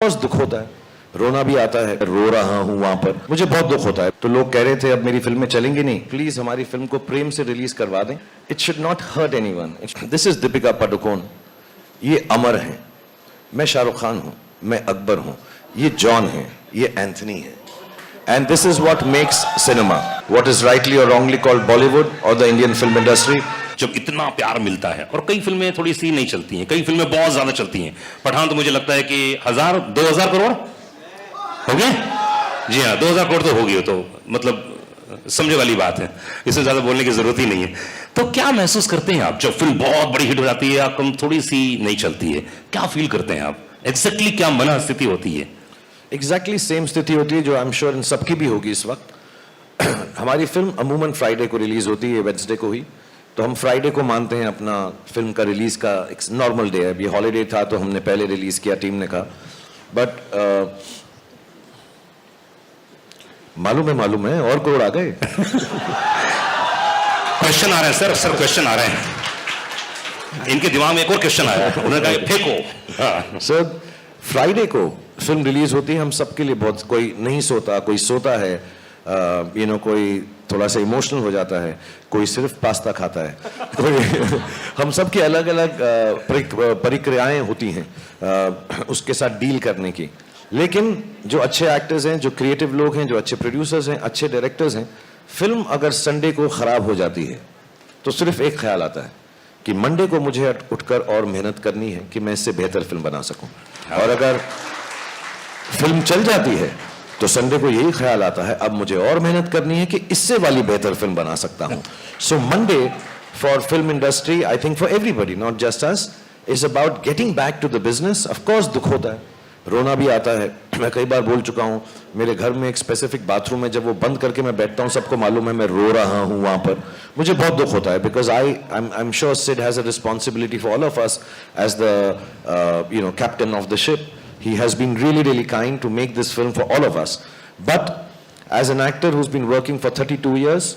Course दुख होता है, रोना भी आता है, रो रहा हूं वहां पर, मुझे बहुत दुख होता है। तो लोग कह रहे थे अब मेरी फिल्में चलेंगी नहीं, प्लीज हमारी फिल्म को प्रेम से रिलीज करवा दें। It should not hurt anyone. This is Deepika Padukone, ये अमर हैं, मैं शाहरुख खान हूं, मैं अकबर हूं, ये जॉन है, ये एंथनी है। And this is what makes cinema, what is rightly और रॉन्गली कॉल्ड बॉलीवुड और द इंडियन फिल्म इंडस्ट्री। जब इतना प्यार मिलता है, और कई फिल्में थोड़ी सी नहीं चलती हैं, कई फिल्में बहुत ज्यादा चलती हैं। पठान तो मुझे लगता है कि 1000-2000 करोड़ हो गए। जी हाँ, 2000 करोड़ तो हो गई, तो मतलब समझे वाली बात है, इससे ज्यादा बोलने की जरूरत ही नहीं है। तो क्या महसूस करते हैं आप जब फिल्म बहुत बड़ी हिट हो जाती है या कम थोड़ी सी नहीं चलती है? क्या फील करते हैं आप? एग्जैक्टली क्या मन स्थिति होती है? एग्जैक्टली सेम स्थिति होती है जो आई एम श्योर इन सबकी भी होगी इस वक्त। हमारी फिल्म अमूमन फ्राइडे को रिलीज होती है, वेडनेसडे को ही, तो हम फ्राइडे को मानते हैं अपना फिल्म का रिलीज का एक नॉर्मल डे है। अभी हॉलीडे था तो हमने पहले रिलीज किया, टीम ने कहा। बट मालूम है और करोड़ आ गए। क्वेश्चन आ रहे हैं सर क्वेश्चन आ रहे हैं, इनके दिमाग में एक और क्वेश्चन आया, उन्होंने कहा फेंको। सर फ्राइडे को फिल्म रिलीज होती है, हम सबके लिए बहुत, कोई नहीं सोता, कोई सोता है, कोई थोड़ा सा इमोशनल हो जाता है, कोई सिर्फ पास्ता खाता है, कोई हम सब की अलग अलग प्रक्रियाएं होती हैं उसके साथ डील करने की। लेकिन जो अच्छे एक्टर्स हैं, जो क्रिएटिव लोग हैं, जो अच्छे प्रोड्यूसर्स हैं, अच्छे डायरेक्टर्स हैं, फिल्म अगर संडे को खराब हो जाती है तो सिर्फ एक ख्याल आता है कि मंडे को मुझे उठकर और मेहनत करनी है कि मैं इससे बेहतर फिल्म बना सकूं। और अगर फिल्म चल जाती है तो संडे को यही ख्याल आता है अब मुझे और मेहनत करनी है कि इससे वाली बेहतर फिल्म बना सकता हूं। So Monday for film industry, I think for everybody, not just us, is about getting back to the business. Of course दुख होता है, रोना भी आता है। मैं कई बार बोल चुका हूं, मेरे घर में एक स्पेसिफिक बाथरूम है, जब वो बंद करके मैं बैठता हूं सबको मालूम है मैं रो रहा हूं वहां पर, मुझे बहुत दुख होता है। Because I am sure Sid has a responsibility for all of us as the captain of the ship. He has been really kind to make this film for all of us. But as an actor who's been working for 32 years,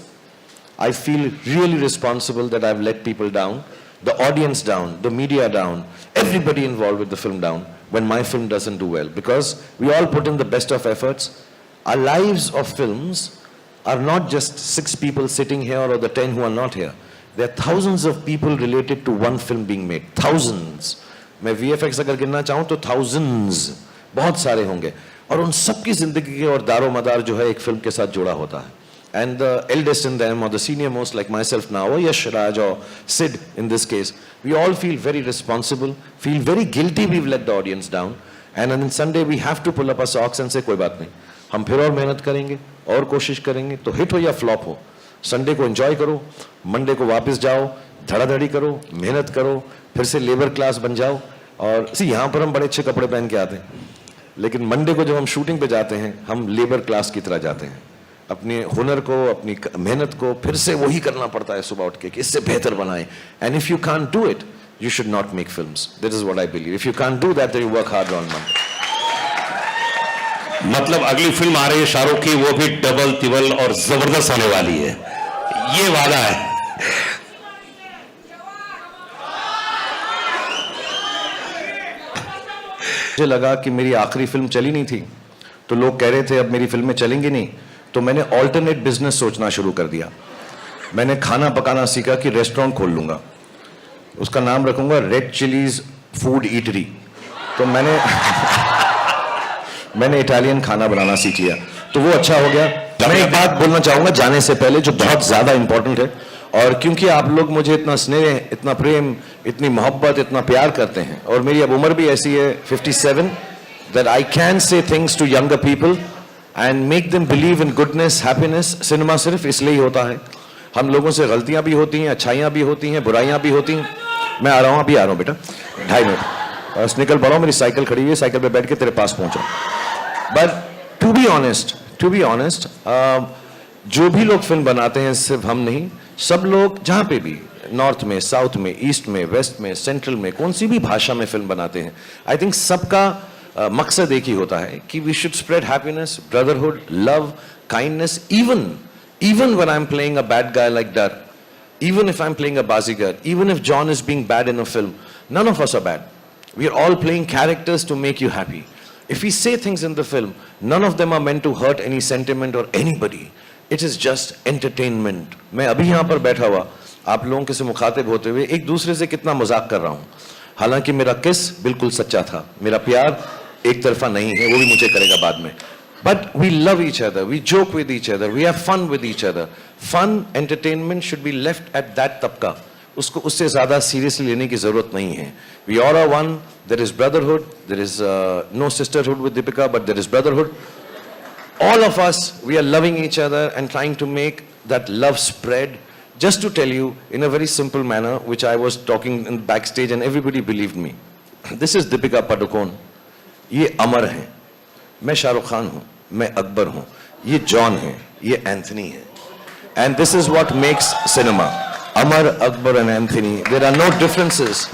I feel really responsible that I've let people down, the audience down, the media down, everybody involved with the film down when my film doesn't do well. Because we all put in the best of efforts. Our lives of films are not just 6 people sitting here or the 10 who are not here. There are thousands of people related to one film being made. Thousands. मैं VFX अगर गिनना चाहूं तो thousands, बहुत सारे होंगे, और उन सबकी जिंदगी के और दारो मदार जो है एक फिल्म के साथ जुड़ा होता है. And the eldest in them, or the senior most like myself now, or Yash Raj or Sid in this case, we all feel very responsible, feel very guilty we've let the audience down, and on Sunday we have to pull up our socks and say कोई बात नहीं, हम फिर और मेहनत करेंगे और कोशिश करेंगे, तो हिट हो या फ्लॉप हो, संडे को एंजॉय करो, मंडे को वापस जाओ, धड़ाधड़ी करो, मेहनत करो, फिर से लेबर क्लास बन जाओ. और यहाँ पर हम बड़े अच्छे कपड़े पहन के आते हैं, लेकिन मंडे को जब हम शूटिंग पे जाते हैं हम लेबर क्लास की तरह जाते हैं. अपने हुनर को, अपनी मेहनत को फिर से वही करना पड़ता है सुबह उठ के कि इससे बेहतर बनाएं. And if you can't do it you should not make films. That is what I believe. If you can't do that then you work hard on Monday. मतलब अगली फिल्म आ रही है शाहरुख की, वो भी डबल तिबल और जबरदस्त होने वाली है, ये वादा है. मुझे लगा कि मेरी आखिरी फिल्म चली नहीं थी, तो लोग कह रहे थे अब मेरी फिल्में चलेंगी नहीं, तो मैंने ऑल्टरनेट बिजनेस सोचना शुरू कर दिया. मैंने खाना पकाना सीखा कि रेस्टोरेंट खोल लूंगा, उसका नाम रखूंगा रेड चिलीज फूड ईटरी. तो मैंने इटालियन खाना बनाना सीख लिया, तो वो अच्छा हो गया. मैं एक बात बोलना चाहूंगा जाने से पहले जो बहुत ज्यादा इंपॉर्टेंट है, और क्योंकि आप लोग मुझे इतना स्नेह, इतना प्रेम, इतनी मोहब्बत, इतना प्यार करते हैं, और मेरी अब उम्र भी ऐसी है 57, that I can say things to younger people and make them believe in goodness, happiness. Cinema सिर्फ इसलिए ही होता है. हम लोगों से गलतियां भी होती हैं, अच्छाइयां भी होती हैं, बुराइयां भी होती हैं. मैं आ रहा हूं, अभी आ रहा हूं बेटा, 2.5 मिनट बस निकल पड़ा हूं. मेरी साइकिल खड़ी हुई है, साइकिल पे बैठ के तेरे पास पहुंचा. बट टू बी ऑनेस्ट, जो भी लोग फिल्म बनाते हैं, सिर्फ हम नहीं, सब लोग जहां पे भी, नॉर्थ में, साउथ में, ईस्ट में, वेस्ट में, सेंट्रल में, कौन सी भी भाषा में फिल्म बनाते हैं, आई थिंक सबका मकसद एक ही होता है कि we should spread happiness, brotherhood, love, kindness. even when I'm playing a bad guy like that, even if I'm playing a bazigar, even if John is being bad in a film, none of us are bad. We are all playing characters to make you happy. If we say things in the film, none of them are meant to hurt any sentiment or anybody. It is just entertainment. मैं अभी यहाँ पर बैठा हुआ आप लोगों के से मुखातिब होते हुए एक दूसरे से कितना मजाक कर रहा हूँ, हालांकि मेरा किस बिल्कुल सच्चा था, मेरा प्यार एक तरफा नहीं है, वो भी मुझे करेगा बाद में. But we love each other, we joke with each other, we have fun with each other. Fun, entertainment should be left at that तबका. उसको उससे ज़्यादा seriously लेने की ज़रूरत नहीं है. We all are one, there is brotherhood, there is no sisterhood with Deepika, but there is brotherhood. All of us, we are loving each other and trying to make that love spread. Just to tell you in a very simple manner, which I was talking in backstage and everybody believed me. This is Deepika Padukone. ये अमर हैं. मैं शाहरुख खान हूँ, मैं अकबर हूँ, ये John है, ये Anthony है. And this is what makes cinema. Amar, Akbar and Anthony. There are no differences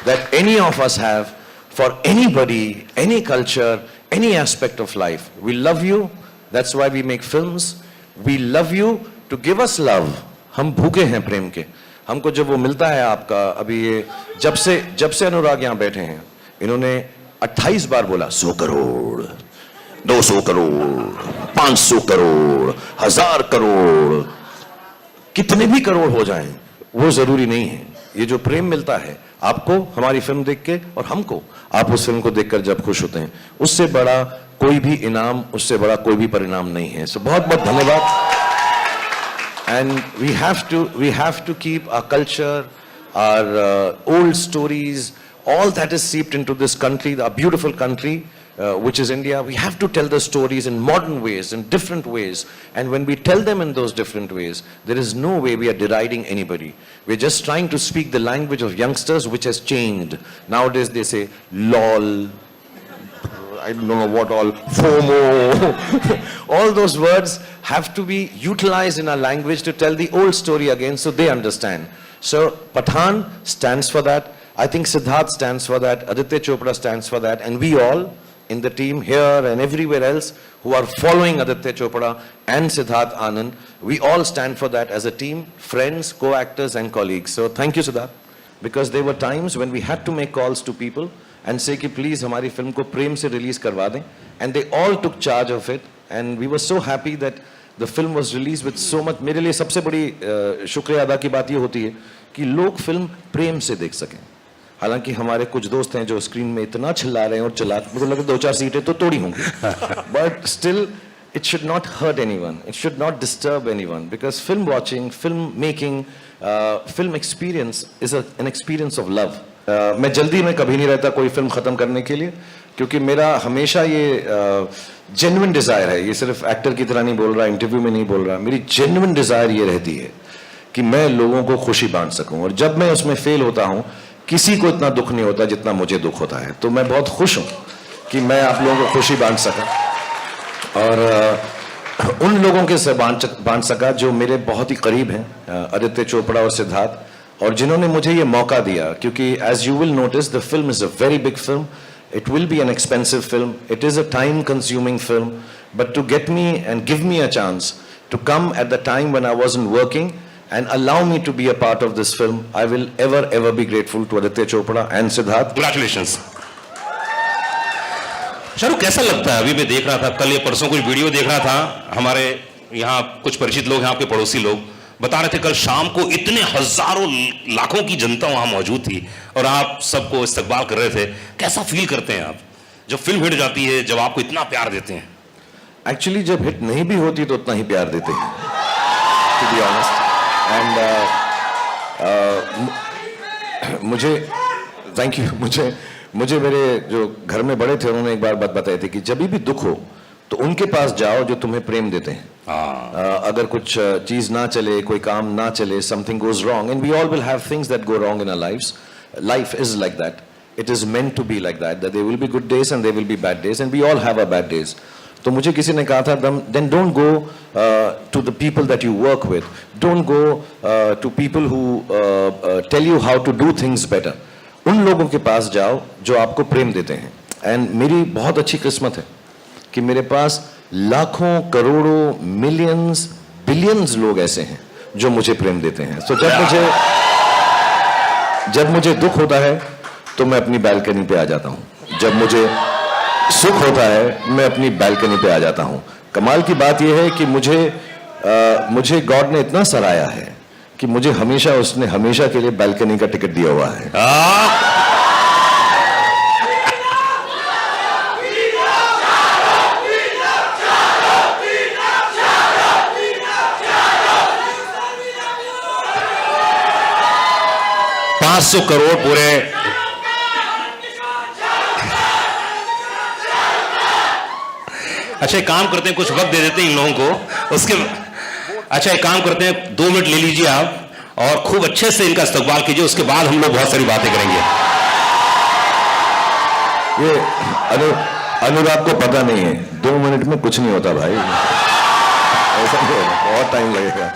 that any of us have for anybody, any culture, any aspect of life. We love you. That's why we make films. We love you to give us love. हम भूखे हैं प्रेम के. हमको जब वो मिलता है आपका, अभी ये जब से अनुराग यहाँ बैठे हैं, इन्होंने 28 बार बोला 100 करोड़, 200 करोड़, 500 करोड़, 1000 करोड़, कितने भी करोड़ हो जाएं, वो जरूरी नहीं है. ये जो प्रेम मिलता है आपको हमारी फिल्म देख के और हमको आप उस फिल्म को देखकर जब खुश होते हैं, उससे बड़ा कोई भी इनाम, उससे बड़ा कोई भी परिणाम नहीं है. सो बहुत बहुत धन्यवाद. And we have to keep our culture, our old stories, all that is seeped into this country, our beautiful country, which is India. We have to tell the stories in modern ways, in different ways. And when we tell them in those different ways, there is no way we are deriding anybody. We're just trying to speak the language of youngsters, which has changed. Nowadays they say, LOL, I don't know what all, FOMO. All those words have to be utilized in our language to tell the old story again so they understand. So Pathaan stands for that. I think Siddharth stands for that. Aditya Chopra stands for that. And we all in the team here and everywhere else who are following Aditya Chopra and Siddharth Anand, we all stand for that as a team, friends, co-actors and colleagues. So thank you, Siddharth. Because there were times when we had to make calls to people and say कि please हमारी film को प्रेम से रिलीज करवा दें. And they all took charge of it. And we were so happy that the film was released with so much. मेरे लिए सबसे बड़ी शुक्रिया अदा की बात ये होती है कि लोग फिल्म प्रेम से देख सकें. हालांकि हमारे कुछ दोस्त हैं जो स्क्रीन में इतना चिल्ला रहे हैं और चिल्ला, मुझे लगे 2-4 सीटें तो तोड़ी होंगी. But still, it should not hurt anyone. It should not disturb anyone. Because film watching, film making, film experience is an experience of love. मैं जल्दी में कभी नहीं रहता कोई फिल्म ख़त्म करने के लिए, क्योंकि मेरा हमेशा ये जेन्युइन डिज़ायर है. ये सिर्फ एक्टर की तरह नहीं बोल रहा, इंटरव्यू में नहीं बोल रहा. मेरी जेन्युइन डिज़ायर ये रहती है कि मैं लोगों को खुशी बांट सकूं. और जब मैं उसमें फेल होता हूं, किसी को इतना दुख नहीं होता जितना मुझे दुख होता है. तो मैं बहुत खुश हूं कि मैं आप लोगों को खुशी बांट सका और उन लोगों के से बांट सका जो मेरे बहुत ही करीब हैं, आदित्य चोपड़ा और सिद्धार्थ, और जिन्होंने मुझे ये मौका दिया. क्योंकि as you will notice the film is a very big film. It will be an expensive film. It is a time-consuming film. But to get me and give me a chance to come at the time when I wasn't working and allow me to be a part of this film, I will ever be grateful to Aditya Chopra and Siddharth. Congratulations. Shahrukh, कैसा लगता है? अभी मैं देख रहा था, कल या परसों कुछ वीडियो देख रहा था, हमारे यहाँ कुछ परिचित लोग हैं, आपके पड़ोसी लोग बता रहे थे कल शाम को इतने हजारों लाखों की जनता वहां मौजूद थी और आप सबको इस्तकबाल कर रहे थे. कैसा फील करते हैं आप जब फिल्म हिट जाती है, जब आपको इतना प्यार देते हैं? एक्चुअली जब हिट नहीं भी होती तो उतना ही प्यार देते हैं, टू बी ऑनेस्ट. एंड मुझे थैंक यू. मुझे मेरे जो घर में बड़े थे उन्होंने एक बार बात बताई थी कि जब भी दुख हो तो उनके पास जाओ जो तुम्हें प्रेम देते हैं. अगर कुछ चीज ना चले, कोई काम ना चले, something goes wrong, and we all will have things that go wrong in our lives. Life is like that. It is meant to be like that. That there will be good days and there will be bad days, and we all have our bad days. तो मुझे किसी ने कहा था, then don't go to the people that you work with. Don't go to people who tell you how to do things better. उन लोगों के पास जाओ जो आपको प्रेम देते हैं. And मेरी बहुत अच्छी किस्मत है कि मेरे पास लाखों, करोड़ों, मिलियंस, बिलियंस लोग ऐसे हैं जो मुझे प्रेम देते हैं. तो जब मुझे दुख होता है तो मैं अपनी बालकनी पे आ जाता हूं. सुख होता है मैं अपनी बालकनी पे आ जाता हूं। कमाल की बात यह है कि मुझे गॉड ने इतना सराहा है कि मुझे उसने हमेशा के लिए बालकनी का टिकट दिया हुआ है। आ, 500 करोड़ पूरे अच्छा एक काम करते हैं, कुछ वक्त दे देते हैं इन लोगों को, उसके अच्छा एक काम करते हैं 2 मिनट ले लीजिए आप और खूब अच्छे से इनका इस्तकबाल कीजिए, उसके बाद हम लोग बहुत सारी बातें करेंगे। ये अनुराग को पता नहीं है 2 मिनट में कुछ नहीं होता भाई, ऐसा नहीं होगा, बहुत टाइम लगेगा।